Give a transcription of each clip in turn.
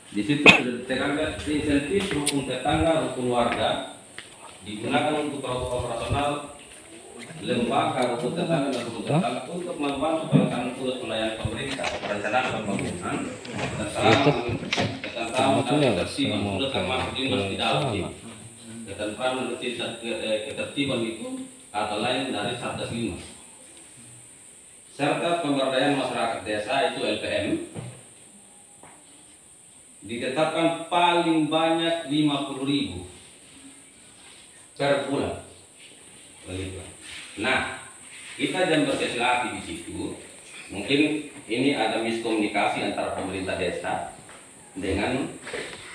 Di situ sudah ditekankan insentif rukun tetangga, rukun warga digunakan untuk operasional lembaga rukun tetangga dan rukun tetangga untuk membantu pelaksanaan tugas pelayanan pemerintah, perencanaan pembangunan dan selama ketentuan dan ketertiban sudah termasuk dinas di dalam ketentuan ketertiban itu atau lain dari Satgas 5 serta pemberdayaan masyarakat desa itu LPM ditetapkan paling banyak 50.000 per bulan. Begitu. Nah, kita jangan berkecil di situ. Mungkin ini ada miskomunikasi antara pemerintah desa dengan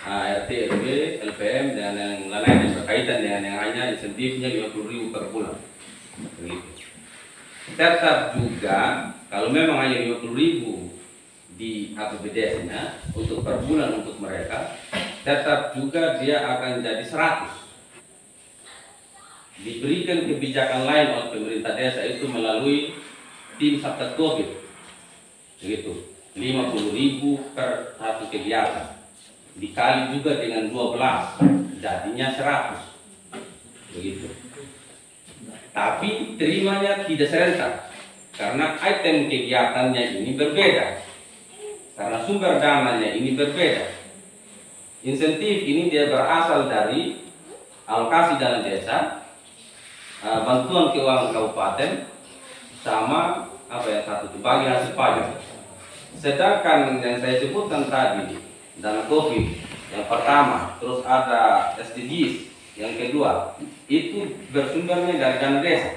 RT, RW, LPM dan yang lain yang berkaitan dengan yang hanya insentifnya 50.000 per bulan. Begitu. Tetap juga kalau memang hanya 50.000 di APBDes-nya untuk per bulan untuk mereka, tetap juga dia akan jadi 100. Diberikan kebijakan lain oleh pemerintah desa itu melalui tim Satgas Covid. Begitu. 50.000 per satu kegiatan. Dikali juga dengan 12, jadinya 100. Begitu. Tapi terimanya tidak serentak karena item kegiatannya ini berbeda. Karena sumber dananya ini berbeda. Insentif ini dia berasal dari alokasi dana desa, bantuan keuangan kabupaten, sama apa ya satu itu bagi hasil pajak. Sedangkan yang saya sebutkan tadi dana COVID yang pertama, terus ada SDGs yang kedua, itu bersumbernya dari dana desa.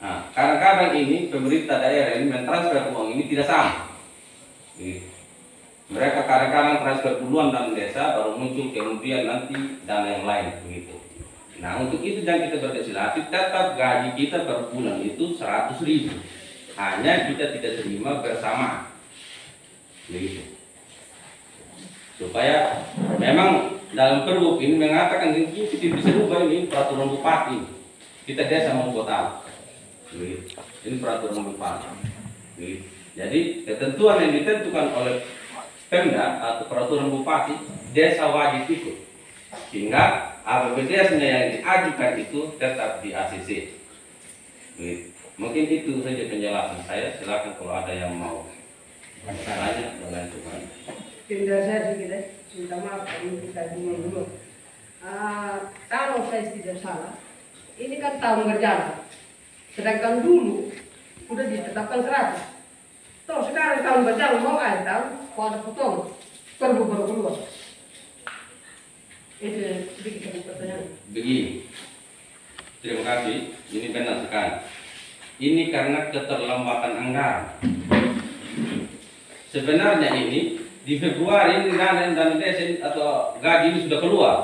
Nah, kadang-kadang ini pemerintah daerah ini mentransfer uang ini tidak sama. Mereka kadang-kadang transfer duluan dana desa, baru muncul kemudian nanti dana yang lain begitu. Nah, untuk itu jangan kita berkecil hati, tetap gaji kita per bulan itu 100.000. Hanya kita tidak terima bersama. Begitu. Supaya memang dalam Pergub ini mengatakan ini tidak bisa rubah ini peraturan bupati. Kita desa mau kota. Begitu. Ini peraturan bupati. Begitu. Jadi ketentuan yang ditentukan oleh Pemda atau peraturan bupati, desa wajib ikut. Sehingga APBDes-nya yang diajukan itu tetap di ACC. Begitu. Mungkin itu saja penjelasan saya. Silakan kalau ada yang mau bertanya dan lain sebagainya. Penjelasan saya sedikit, minta maaf ini kita dulu. Kalau saya tidak salah, ini kan tahun berjalan. Sedangkan dulu sudah ditetapkan 100. Toh sekarang tahun berjalan mau akhir tahun, mau ada potongan baru keluar. Itu sedikit pertanyaan. Begini, terima kasih. Ini benar sekali. Ini karena keterlambatan anggaran. Sebenarnya ini di Februari ini dana desa atau gaji ini sudah keluar.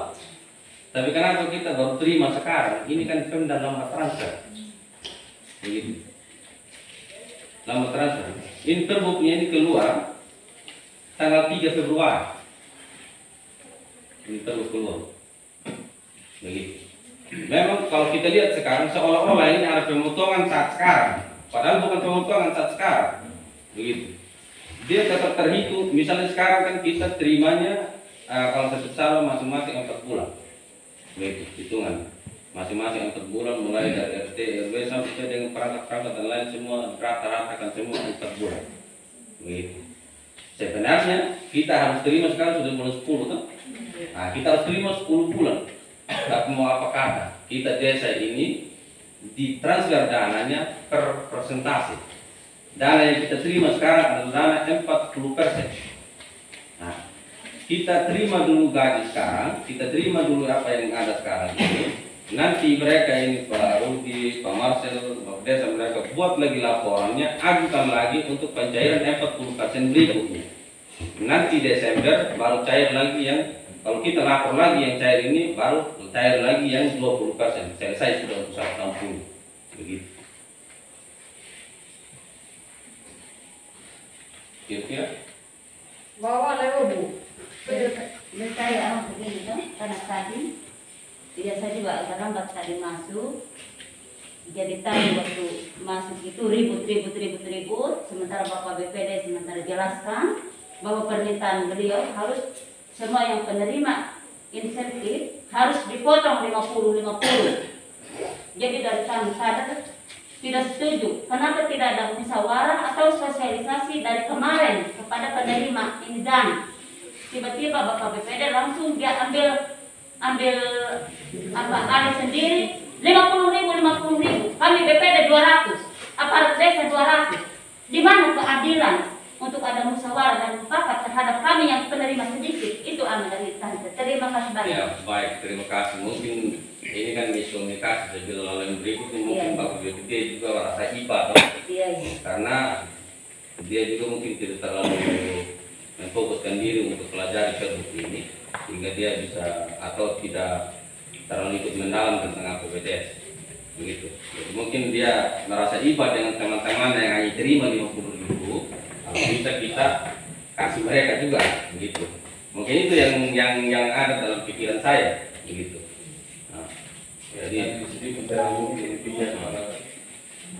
Tapi kenapa kita baru terima sekarang? Ini kan Pemda lambat transfer. Begitu. Lambat transfer. Ini terbuknya ini keluar tanggal 3 Februari. Ini terus keluar. Begitu. Memang kalau kita lihat sekarang seolah-olah ini ada pemotongan saat sekarang. Padahal bukan pemotongan saat sekarang. Begitu. Dia tetap terhitung. Misalnya sekarang kan kita terimanya kalau saya salah masing-masing 4 bulan. Begitu hitungan. Masing-masing 4 bulan mulai dari RT, RW sampai dengan perangkat-perangkat dan lain semua rata-ratakan semua 4 bulan. Begitu. Sebenarnya kita harus terima sekarang sudah mulai 10 kan? Nah, kita harus terima 10 bulan. Tapi mau apa kata? Kita desa ini ditransfer dananya per persentase. Dana yang kita terima sekarang adalah dana 40%. Nah, kita terima dulu gaji sekarang, kita terima dulu apa yang ada sekarang ini. Nanti mereka ini Pak Rudi, Pak Marcel, Pak Desa mereka buat lagi laporannya, ajukan lagi untuk pencairan 40% berikutnya. Nanti Desember baru cair lagi yang, kalau kita lapor lagi yang cair ini baru cair lagi yang 20%. Selesai sudah untuk 1 tahun. Begitu. Kira-kira? Bawa lewat Bu. Saya begini kan, karena tadi biasa juga terlambat tadi masuk. Jadi tadi waktu masuk itu ribut, sementara Bapak BPD sementara jelaskan bahwa permintaan beliau harus semua yang penerima insentif harus dipotong 50-50. Jadi dari kami tidak setuju. Kenapa tidak ada musyawarah atau sosialisasi dari kemarin kepada penerima ini, dan tiba-tiba Bapak BPD langsung dia ambil alih sendiri 50.000. Kami BPD 200, aparat desa 200. Di mana keadilan untuk ada musyawarah dan mufakat terhadap kami yang penerima sedikit? Itu amal dari tante. Terima kasih banyak. Ya, baik, terima kasih. Mungkin ini kan miskomunikasi sebelum lalu yang berikut ini mungkin Iya. Bapak BPD juga merasa IPA Iya. karena dia juga mungkin tidak terlalu memfokuskan diri untuk pelajari produk ini sehingga dia bisa atau tidak terlalu ikut mendalam tentang APBDes begitu. Jadi mungkin dia merasa IPA dengan teman-teman yang hanya terima 50.000, kalau bisa kita kasih mereka juga begitu. Mungkin itu yang ada dalam pikiran saya begitu. Nah, jadi Jadi sedikit bicara mungkin intinya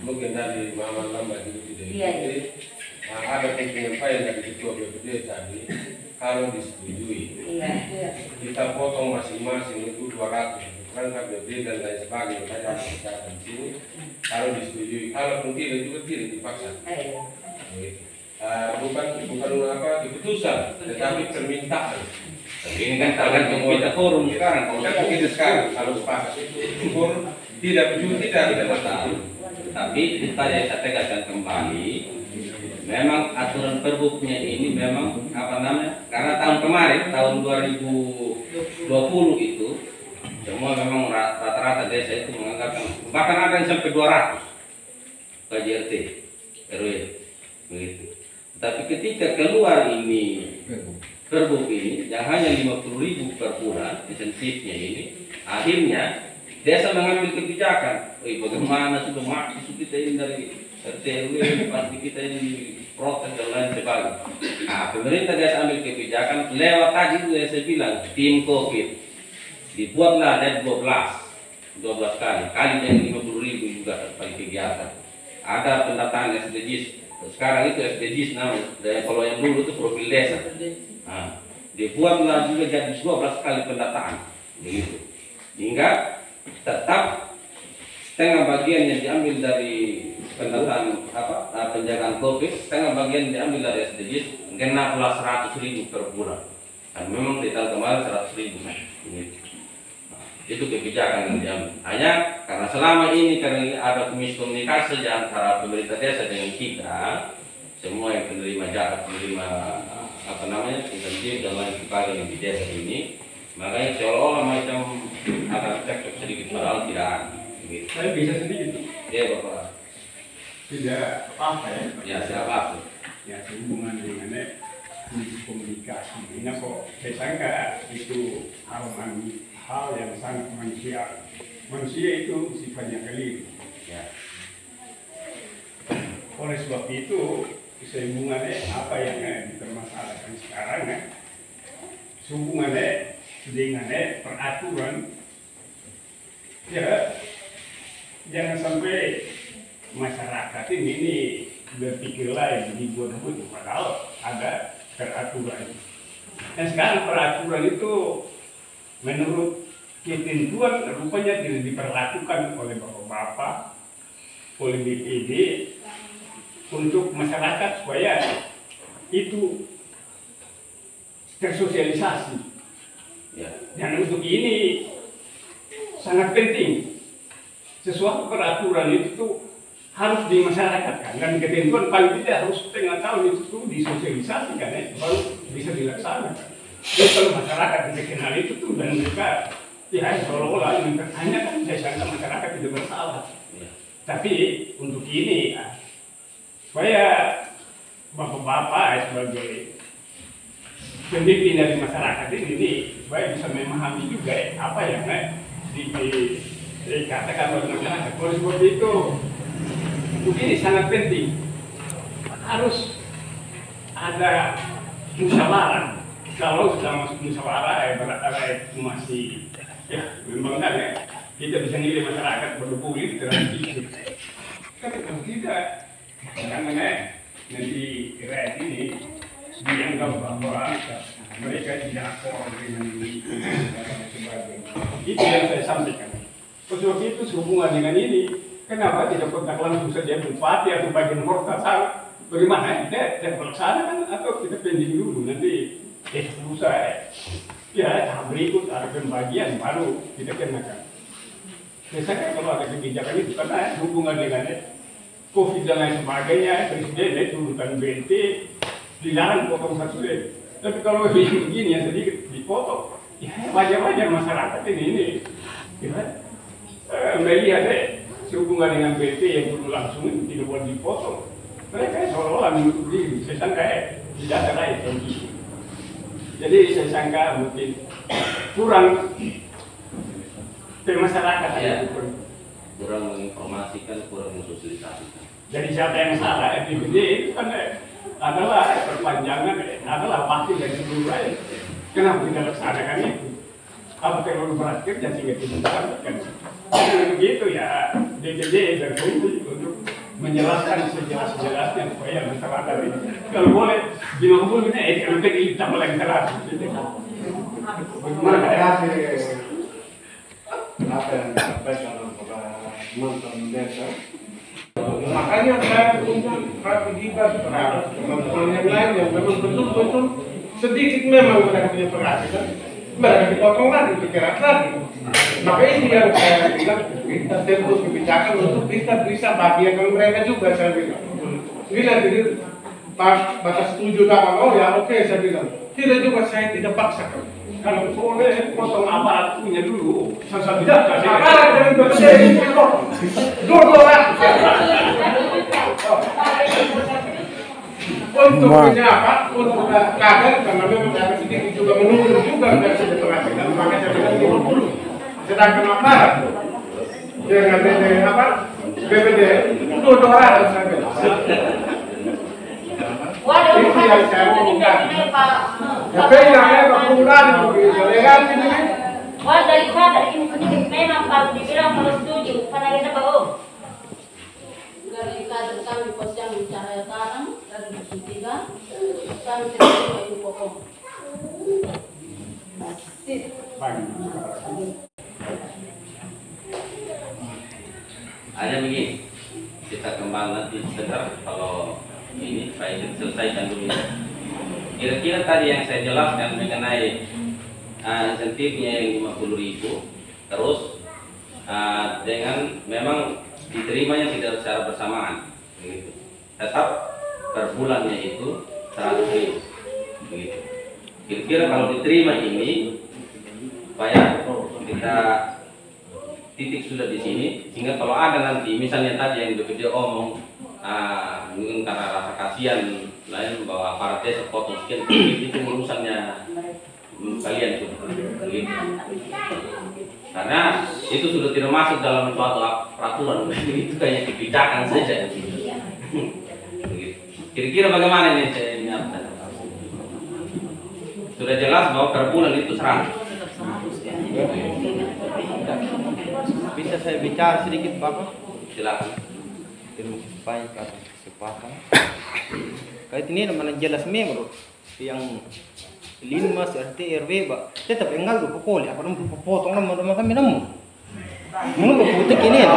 mungkin dari Mama Lamba juga tidak Iya, iya. ikuti. Nah, ada penyampaian dari Ketua BPD tadi, kalau disetujui Iya. kita potong masing-masing itu 200 perangkat BPD dan lain sebagainya. Kita harus bicara di sini. Kalau disetujui, kalau pun tidak juga tidak dipaksa. Iya. Begitu. Bukan apa keputusan, tetapi permintaan. tapi ini kan tergantung kita forum sekarang. Kalau Kan kita begitu sekarang kalau sepakat itu ukur tidak tidak masalah. Tapi tadi saya tegaskan kembali, memang aturan perbuknya ini memang apa namanya? Karena tahun kemarin tahun 2020 itu semua memang rata-rata desa itu menganggap bahkan ada yang sampai 200 KJRT RW begitu. Tapi ketika keluar ini perbuk ini yang hanya 50.000 per bulan insentifnya ini, akhirnya desa mengambil kebijakan, bagaimana sudah mati kita ini dari RT RW pasti kita ini protes dan lain sebagainya. Nah, pemerintah desa ambil kebijakan lewat tadi itu yang saya bilang tim COVID dibuatlah ada 12 kali dengan 50.000 juga paling kegiatan. Ada pendataan SDGs. Sekarang itu SDGs namanya. Dan kalau yang dulu itu profil desa. Nah, dibuatlah juga jadi 12 kali pendataan. Begitu. Hingga tetap setengah bagian yang diambil dari pendataan penjagaan COVID, setengah bagian diambil dari SDGs, kena pula 100.000 per bulan. Dan memang di tahun kemarin 100.000. Begitu. Itu kebijakan yang diambil. Hanya karena selama ini karena ada miskomunikasi antara pemerintah desa dengan kita, semua yang penerima zakat, penerima insentif dan lain sebagainya di desa ini, makanya seolah-olah macam agak cekcok sedikit padahal tidak ada. Gitu. Saya bisa sedikit. Ya Bapak. Tidak apa ya. Ya siapa? Ya sehubungan dengan komunikasi. Ini kok saya sangka itu hal yang sangat manusiawi. Manusia itu sifatnya keliru. Ya. Oleh sebab itu sehubungannya apa yang dipermasalahkan sekarang sehubungannya dengan peraturan, ya jangan sampai masyarakat ini berpikir lain dibuat-buat padahal ada peraturan. Dan sekarang peraturan itu menurut ketentuan rupanya tidak diperlakukan oleh bapak-bapak, oleh BPD untuk masyarakat supaya itu tersosialisasi. Ya. Dan untuk ini sangat penting. Sesuatu peraturan itu harus dimasyarakatkan dan ketentuan paling tidak harus setengah tahun itu disosialisasikan baru bisa dilaksanakan. Jadi kalau masyarakat tidak kenal itu tuh dan mereka ya seolah-olah yang bertanya saya sangka masyarakat tidak bersalah. Ya. Tapi untuk ini supaya bapak-bapak sebagai pemimpin dari masyarakat ini supaya bisa memahami juga apa yang dikatakan oleh masyarakat. Oleh sebab itu untuk ini sangat penting harus ada musyawarah. Kalau sudah masuk musyawarah masih ya memang kan ya kita bisa nilai masyarakat berdukuli terhadap itu. Tapi kalau tidak, karena nanti rakyat ini dianggap bahwa mereka tidak akor dengan dan sebagainya. Itu yang saya sampaikan. Sebab itu sehubungan dengan ini, kenapa tidak kontak langsung saja bupati atau bagian hortas? Bagaimana kita melaksanakan atau kita pending dulu nanti selesai ya tahap berikut ada pembagian baru kita kenakan. Biasanya kalau ada kebijakan itu karena hubungan dengan COVID dan lain sebagainya, presiden turunkan BNT dilarang potong satu led. Tapi kalau begini yang sedikit dipotong, ya wajar-wajar masyarakat ini ya, melihat sehubungan dengan BNT yang dulu langsung tidak boleh dipotong. Mereka seolah-olah menutup diri, saya sangka tidak ada lain yang gitu. Jadi saya sangka mungkin kurang masyarakat ya, kurang menginformasikan, kurang mensosialisasikan. Jadi siapa yang salah? FDPD itu kan adalah perpanjangan, adalah pasti dari seluruh rakyat. Kenapa tidak laksanakan itu? Apa terlalu berat kerja sehingga tidak disampaikan? Jadi begitu ya, DPD berfungsi untuk menjelaskan sejelas-jelasnya supaya masyarakat ini kalau boleh bingung ini kalau kita tambah lagi terang. Terima kasih apa yang disampaikan oleh teman-teman desa. Makanya saya untuk kewajiban terhadap teman-teman yang lain yang memang betul-betul sedikit memang mereka punya penghasilan, mereka dipotong lagi, pikiran lagi. Maka ini yang saya bilang kita tentu kebijakan untuk kita bisa bagian mereka juga saya bilang. Bila jadi batas 7 tahun, oh ya oke saya bilang. Tidak juga saya tidak paksakan. Kalau boleh potong aparat punya dulu, saya tidak kasih. Aparat yang bekerja ini dulu lah. Untuk punya apa? Untuk kader karena memang saya sedikit juga menurun juga dari segi penghasilan. Makanya saya bilang dulu. Sedangkan aparat dengan BPD itu dolar saya bilang. Itu yang saya omongkan. Tapi yang kemudian legal ini. Wah daripada ini sedikit memang kalau dibilang kalau setuju karena kita bawa. Dari kader kami pos yang bicara sekarang dari Dusun 3 kami tidak itu pokok. Hanya begini, kita kembali nanti sebentar kalau ini saya selesaikan dulu. Kira-kira tadi yang saya jelaskan mengenai insentifnya yang 50.000, terus dengan memang diterimanya tidak secara bersamaan, begitu. Tetap per bulannya itu 100.000, begitu. Kira-kira kalau diterima ini, supaya kita titik sudah di sini, sehingga kalau ada nanti misalnya tadi yang BPD omong mungkin karena rasa kasihan lain bahwa aparat desa potong sekian, itu urusannya kalian sudah begitu. Karena itu sudah tidak masuk dalam suatu peraturan, itu kayak kebijakan saja. Kira-kira bagaimana ini saya ingatkan? Sudah jelas bahwa per bulan itu 100. Bisa saya bicara sedikit Bapak? Silakan. Terima kasih atas kesempatan. Kait ini mana jelas memang yang Linmas RT RW Pak tetap enggak tuh pokoknya apa namanya potong nama kami namu. Mau butuh ini ya.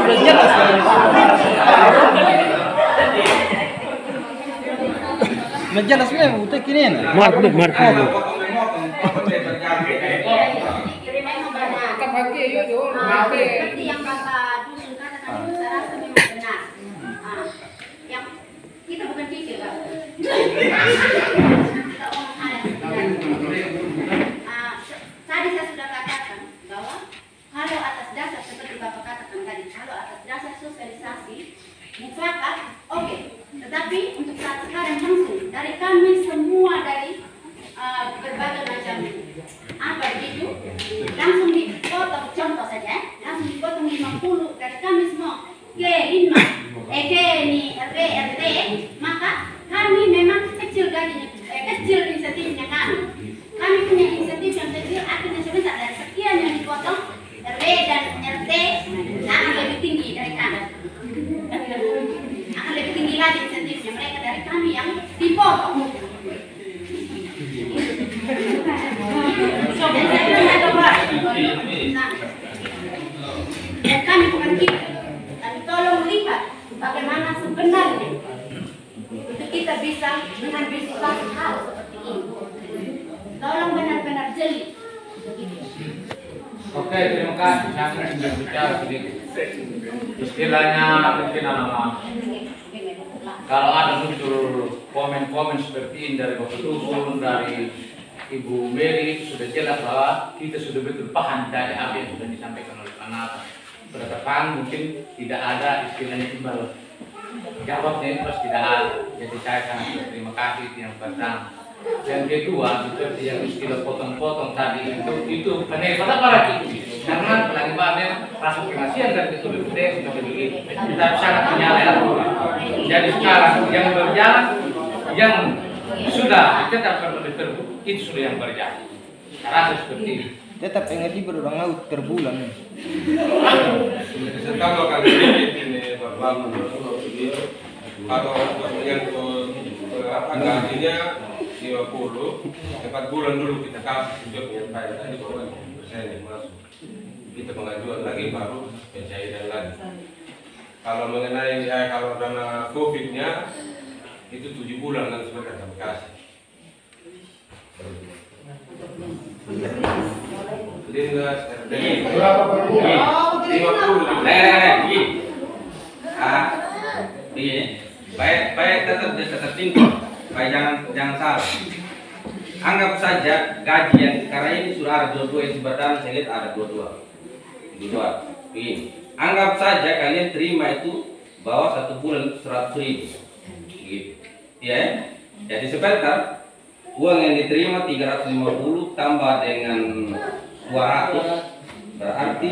Sudah jelas jelas memang butuh ini ya. Seperti yang Bapak Dusun katakan itu saya rasa memang benar. Yang kita bukan kikir Pak. Tadi saya sudah katakan bahwa kalau atas dasar seperti Bapak katakan tadi, kalau atas dasar sosialisasi mufakat, oke. Tetapi untuk saat sekarang langsung dari kami semua dari berbagai macam apa begitu langsung dipotong, contoh saja langsung dipotong 50 dari insentifnya kami. Kami punya insentif yang kecil, artinya sebentar dari sekian yang dipotong RW dan RT akan lebih tinggi dari kami. Akan lebih tinggi lagi insentifnya mereka dari kami yang dipotong. Dan kami bukan kita, tapi tolong lihat bagaimana sebenarnya untuk kita bisa mengambil suatu hal seperti ini. Tolong benar-benar jeli. Oke, terima kasih. Saya sudah bicara sedikit. Istilahnya mungkin kalau ada muncul komen-komen seperti ini dari Bapak Tusun, dari Ibu Mary, sudah jelas bahwa kita sudah betul paham dari apa yang sudah disampaikan oleh anak. Berdepan mungkin tidak ada istilahnya timbal jawabnya terus tidak ada. Jadi saya sangat berterima kasih yang pertama. Yang kedua seperti yang istilah potong-potong tadi itu benar pada para itu karena lagi banyak rasa kemasian dari itu sudah begitu kita sangat menyalahkan. Jadi sekarang yang berjalan yang sudah ditetapkan oleh Perbu itu sudah yang berjalan. Rasa seperti itu. Tetap yang di berurang laut terbulan. Kalau kali ini berbangun kalau yang gajinya 50, 4 bulan dulu kita kasih sejak nyampai tadi bahwa persen yang masuk. Kita pengajuan lagi baru pencairan lagi. Kalau mengenai kalau dana COVID-nya itu 7 bulan kan sudah kami kasih. Lindas RD berapa per bulan? 50. Baik tetap tinggi. Baik jangan salah. Anggap saja gaji yang sekarang ini sudah ada 22 yang sebatang, saya lihat ada 22. Begini. Anggap saja kalian terima itu bahwa 1 bulan itu 100.000. Gitu. Ya. Jadi sebentar uang yang diterima 350 tambah dengan 200 berarti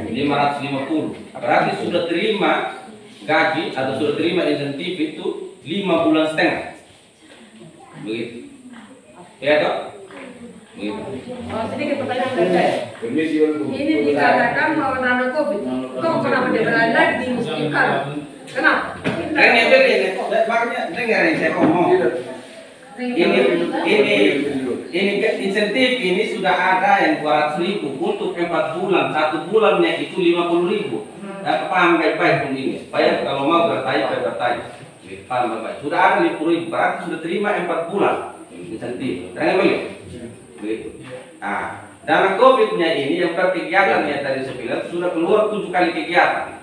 550. Berarti sudah terima gaji atau sudah terima insentif itu 5 bulan setengah. Begitu. Ya dok? Begitu. Sedikit pertanyaan dari saya. Ini dikatakan bahwa dana COVID. Kok kenapa dia berada lagi dimusnahkan? Kenapa? Begini. Makanya dengar yang saya ngomong. Ini insentif ini sudah ada yang 200.000 untuk 4 bulan. 1 bulannya itu 50.000. Paham baik-baik ini. Bayar kalau mau bertanya. Paham baik-baik. Sudah ada 50.000. Berarti sudah terima 4 bulan insentif. Jangan begitu. Nah, dana COVID-nya ini yang per kegiatan yang tadi saya bilang sudah keluar 7 kali kegiatan.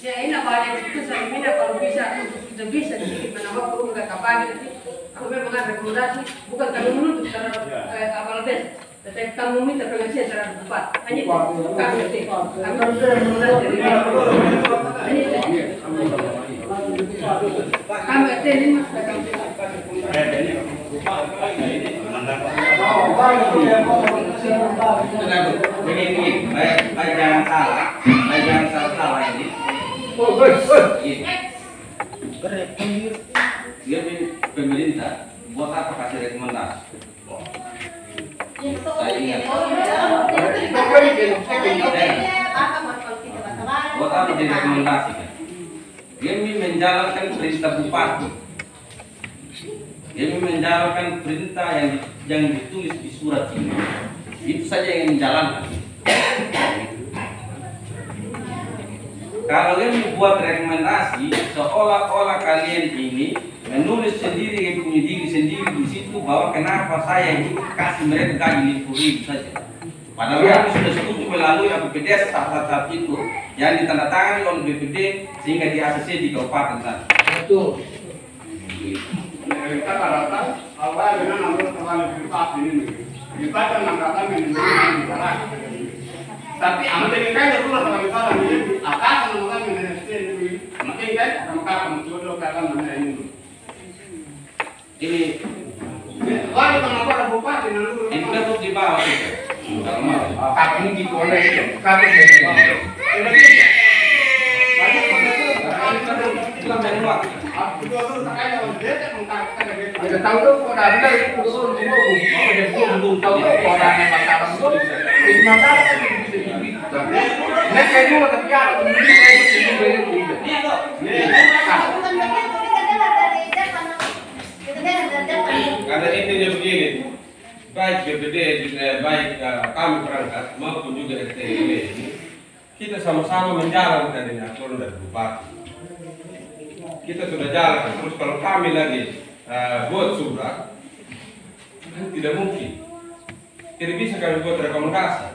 Ya ini apa yang itu saya minta kalau bisa sudah bisa sedikit menambah perlu nggak kapan nanti aku memang ada rekomendasi bukan kami menuntut terhadap kepala desa tetapi kami minta pengajian terhadap bupati hanya itu kami ngerti kami harus rekomendasi kami ngerti ini mas Begini, baik jangan salah ini. Dia pemerintah buat apa kasih rekomendasi? Saya ingat. Buat apa direkomendasikan? Dia menjalankan perintah bupati. Dia menjalankan perintah yang ditulis di surat ini. Itu saja yang menjalankan. Kalau yang membuat rekomendasi, seolah-olah kalian ini menulis sendiri yang punya diri sendiri di situ bahwa kenapa saya ini kasih mereka gaji 50.000 saja. Padahal kami sudah setuju melalui APBD saat itu yang ditandatangani oleh BPD sehingga di ACC di kabupaten sana. Betul. Kita rata-rata awal dengan nomor terlalu privat ini. Kita kan angkatan yang bicara. Tapi amat ini kan itu lah kalau misalnya ini atas nama kami ini makin kan kamu mencoba kalian mana ini. Ini Lalu kenapa ada bupati nanti? ini tetap di bawah itu. Kalau mau. Kami ini dikolek itu. Kami ini. Kita menolak. Aku itu tak ada. Kita tahu tuh kok ada itu turun semua mau jadi belum tahu orang yang masalah itu. Ini masalah kan bisa dibilang. Nek kayak dulu tapi ya Karena intinya begini, baik BPD, baik kami perangkat maupun juga RTW, kita sama-sama menjalankan ini aturan dari bupati. Kita sudah jalan, terus kalau kami lagi buat surat, kan tidak mungkin. Tidak bisa kami buat rekomendasi.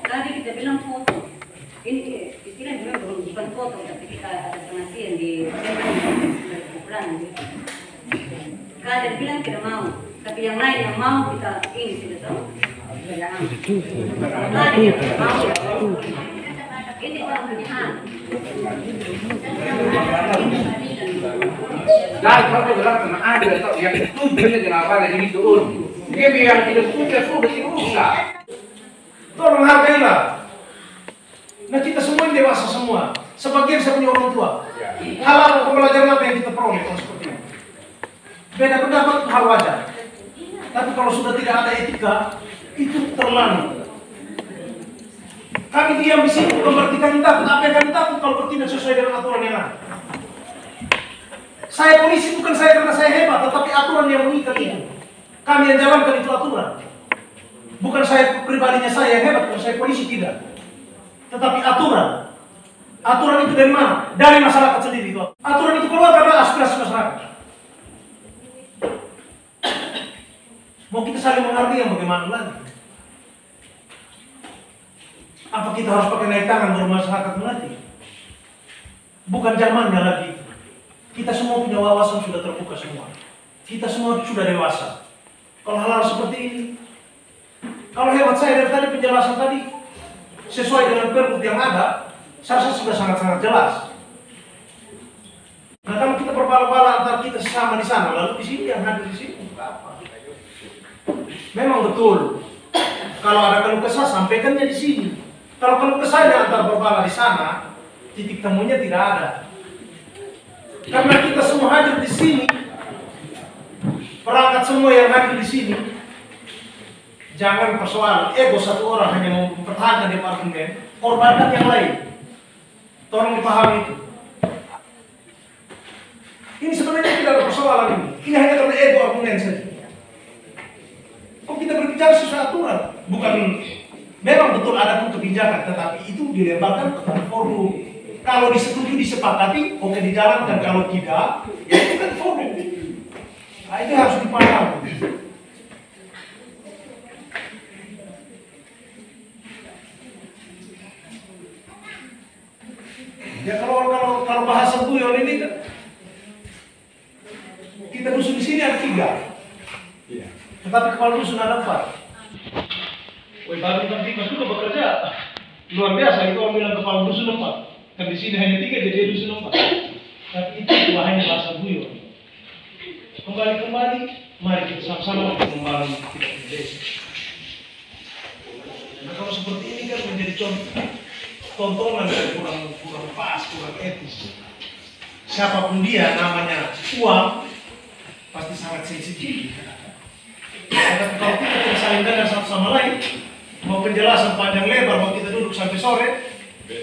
Tadi kita bilang foto. Ini istilahnya bukan foto, tapi kita ada penasihan di ukuran. Kader bilang tidak mau, tapi yang lain yang mau kita ini sudah tahu. Kader yang tidak mau ya. Ini orang penyahan. Dahil kalau bilang sama ada yang tujuannya kenapa lagi itu dia bilang tidak sudah dirusak. Tolong hargailah. Nah kita semua ini dewasa semua. Sebagian saya punya orang tua. Halal pembelajaran apa yang kita peroleh kalau seperti ini. Beda pendapat itu hal wajar. Tapi kalau sudah tidak ada etika, itu terlalu. Kami diam di sini bukan berarti kami takut. Apa yang kami takut kalau bertindak sesuai dengan aturan yang ada. Saya polisi bukan saya karena saya hebat, tetapi aturan yang mengikat itu. Kami yang jalankan itu aturan. Bukan saya pribadinya saya yang hebat, kalau saya polisi tidak. Tetapi aturan. Aturan itu dari mana? Dari masyarakat sendiri itu. Aturan itu keluar karena aspirasi masyarakat. Mau kita saling menghargai yang bagaimana lagi? Apa kita harus pakai naik tangan baru masyarakat mengerti? Bukan zamannya lagi. Kita semua punya wawasan sudah terbuka semua. Kita semua sudah dewasa. Kalau hal-hal seperti ini, kalau hemat saya dari tadi penjelasan tadi sesuai dengan pergub yang ada, saya rasa sudah sangat-sangat jelas. Nah kalau kita berbala-bala antara kita sesama di sana, lalu di sini yang hadir di sini, apa? Memang betul. Kalau ada keluh kesah, sampaikannya di sini. Kalau keluh kesahnya antar berbala di sana, titik temunya tidak ada. Karena kita semua hadir di sini, perangkat semua yang hadir di sini, jangan persoalan ego satu orang hanya mempertahankan departemen, korbankan yang lain. Tolong dipahami itu. Ini sebenarnya tidak ada persoalan ini. Ini hanya karena ego argumen saja. Kok kita berbicara sesuai aturan? Bukan, memang betul ada pun kebijakan, tetapi itu dilemparkan kepada forum. Kalau disetujui, disepakati, oke dijalankan. Kalau tidak, ya itu kan forum. Nah, itu harus dipahami. Ya kalau bahasa guyon ini kan, kita dusun di sini ada 3. Tetapi kepala dusun ada 4. Woi, baru nanti Mas juga bekerja luar biasa. Itu orang bilang kepala dusun 4. Kan di sini hanya 3, jadi dusun 4. Tapi itu hanya bahasa guyon. Kembali, mari kita sama-sama membangun kita di desa. Nah kalau seperti ini kan menjadi tontonan yang kurang pas, kurang etis. Siapapun dia, namanya uang, pasti sangat sensitif. Karena kalau kita tidak saling dengar satu sama lain, mau penjelasan panjang lebar, mau kita duduk sampai sore,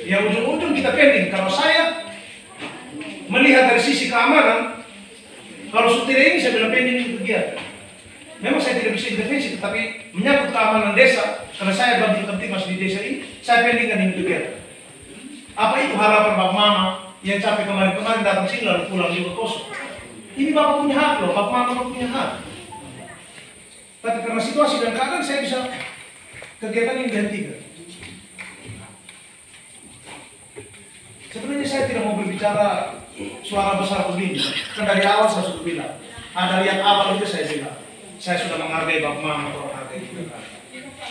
ya ujung-ujung kita pending. Kalau saya melihat dari sisi keamanan, kalau seperti ini saya bilang pending itu kegiatan. Memang saya tidak bisa intervensi, tetapi menyangkut keamanan desa, karena saya bantu Kamtibmas di desa ini, saya pendingkan ini kegiatan. Apa itu harapan Bapak Mama yang capek kemarin-kemarin datang sini lalu pulang juga kosong? Ini Bapak punya hak loh, Bapak Mama punya hak. Tapi karena situasi dan keadaan saya bisa kegiatan ini dihentikan. Sebenarnya saya tidak mau berbicara suara besar begini. Kan dari awal saya sudah bilang. Ada yang awal itu saya bilang. Saya sudah menghargai Bapak Mama atau hargai juga.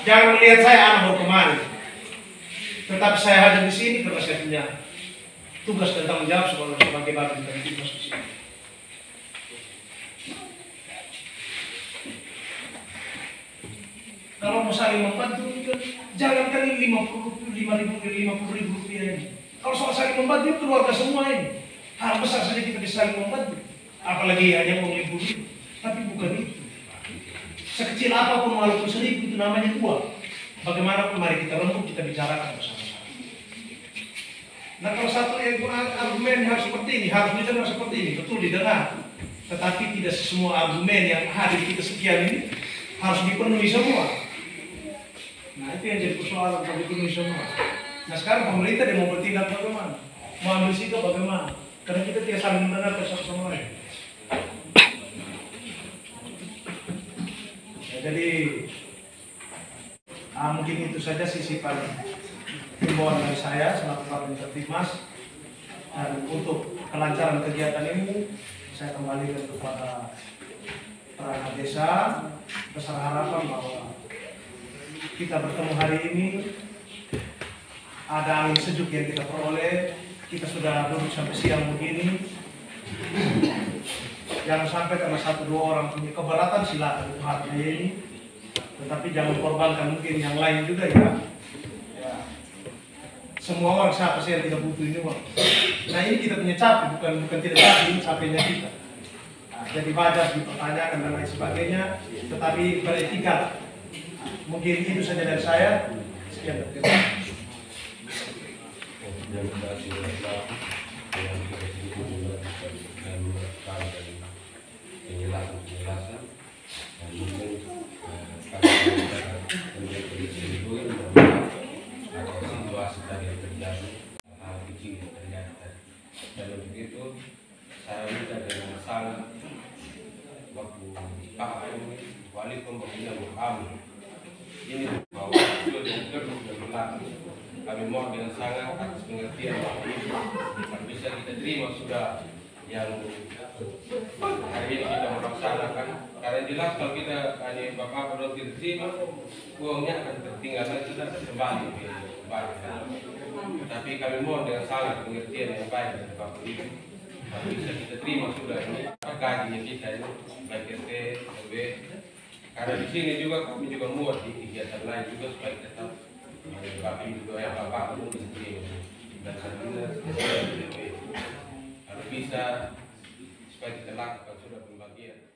Jangan melihat saya anak baru kemarin. Tetapi saya hadir di sini karena saya punya tugas dan tanggung jawab sebagai badan dari posisi. Kalau mau saling membantu, jangan kali 50.000 rupiah ini. Kalau soal saling membantu, keluarga semua ini. Hal besar saja kita bisa saling membantu. Apalagi hanya uang 50.000. Tapi bukan itu. Sekecil apapun walaupun 1.000 itu namanya uang. Bagaimanapun mari kita rembuk, kita bicarakan bersama-sama. Nah kalau satu argumen harus seperti ini, harus didengar seperti ini, betul didengar. Tetapi tidak semua argumen yang hadir kita sekian ini harus dipenuhi semua. Nah itu yang jadi persoalan, harus dipenuhi semua. Nah sekarang pemerintah dia mau bertindak bagaimana? Mau ambil sikap bagaimana? Karena kita tidak saling mendengar satu sama lain. Ya, jadi mungkin itu saja sisipan himbauan dari saya selaku Kapten Tertimas. Dan untuk kelancaran kegiatan ini saya kembalikan kepada perangkat desa besar harapan bahwa kita bertemu hari ini ada angin sejuk yang kita peroleh. Kita sudah duduk sampai siang begini. Jangan sampai karena 1-2 orang punya keberatan silakan itu haknya ini. Tetapi jangan korbankan mungkin yang lain juga ya. Semua orang siapa sih yang tidak butuh ini uang. Nah ini kita punya capek, bukan tidak capek, ini capeknya kita. Nah, jadi wajar dipertanyakan dan lain sebagainya, tetapi beretika. Mungkin itu saja dari saya. Sekian terima kasih. Penjelasan dan mungkin situasi tadi yang terjadi, hal kecil yang terjadi tadi. Dan untuk itu saya minta dengan sangat waktu Pak Wali Pembina kami ini bahwa itu dan kedua dan belakang kami mohon dengan sangat atas pengertian waktu ini dan bisa kita terima sudah yang hari ini kita melaksanakan. Karena jelas kalau kita hanya Bapak belum diterima, uangnya akan tertinggal dan sudah kembali ke balik. Tapi kami mohon dengan sangat pengertian yang baik dari Bapak Ibu, bisa kita terima sudah ini gajinya kita ini baik RT, RW. Karena di sini juga kami juga muat di kegiatan lain juga supaya tetap Bapak Ibu juga yang Bapak belum diterima dan selanjutnya harus bisa supaya kita lakukan sudah pembagian.